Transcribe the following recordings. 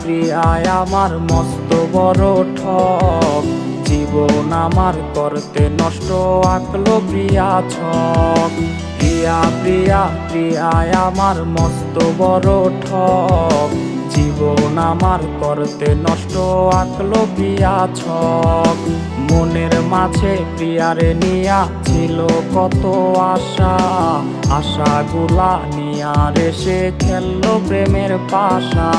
প্রিয়ায় আমার মস্ত বড় ঠক, জীবন আমার করতে নষ্ট আঁকলো প্রিয়া ছক। প্রিয়া প্রিয়া প্রিয়ায় আমার মস্ত বড় ঠক, জীবন আমার করতে নষ্ট আঁকলো প্রিয়া ছক। মনের মাঝে প্রিয়ারে নিয়া ছিল কত আশা, আশাগুলা নিয়া রেসে খেললো প্রেমের পাশা।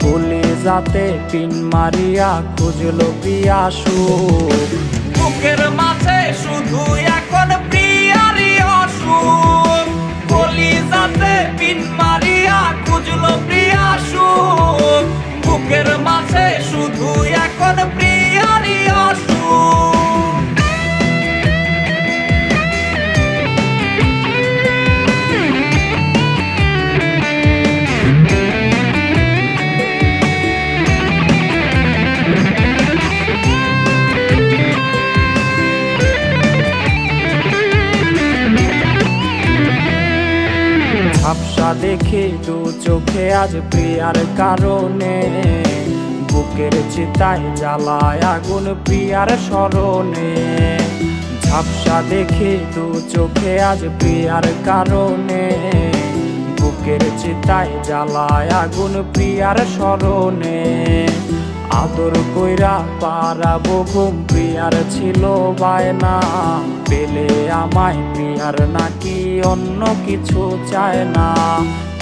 কলিজাতে পিন মারিয়া খুঁজলো প্রিয়া সুখ, বুকের মাঝে শুধু এখন প্রিয়ারই অসুখ। কলিজাতে পিন মারিয়া খুঁজলো প্রিয়া সুখ, বুকের মাঝে শুধু এখন প্রিয়ারই অসুখ। ঝাপসা দেখে দু চোখে আজ প্রিয়ার কারণে, বুকের চিতায় জ্বালায় আগুন প্রিয়ার স্মরণে। ঝাপসা দেখে দু চোখে আজ প্রিয়ার কারণে, বুকের চিতায় জ্বালায় আগুন প্রিয়ার স্মরণে। আদর কইরা পারাবো ঘুম প্রিয়ার ছিল বায়না, পেলে আমায় প্রিয়ার নাকি অন্য কিছু চায় না।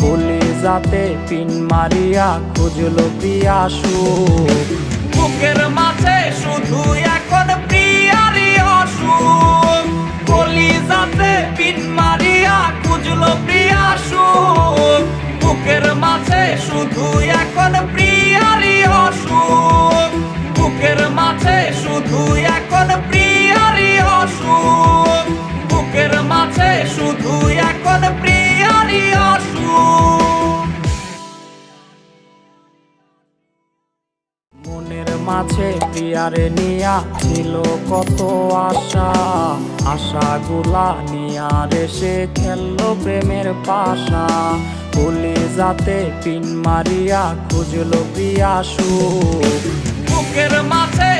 কলিজাতে পিন মারিয়া খুঁজলো প্রিয়া সুখ, বুকের মাঝে শুধু এখন প্রিয়ারই অসুখ। কলিজাতে পিন মারিয়া খুঁজলো প্রিয়া সুখ, বুকের মাঝে শুধু এখন প্রিয়ারই অসুখ। বুকের মাঝে শুধু এখন প্রিয়ারই অসুখ, বুকের মাঝে শুধু এখন প্রিয়ারই অসুখ। মনের মাঝে প্রিয়ারে নিয়া ছিল কত আশা, আশাগুলা নিয়া রেসে খেললো প্রেমের পাশা। কলিজাতে পিন মারিয়া খুঁজলো প্রিয়া সুখ, বুকের মাঝে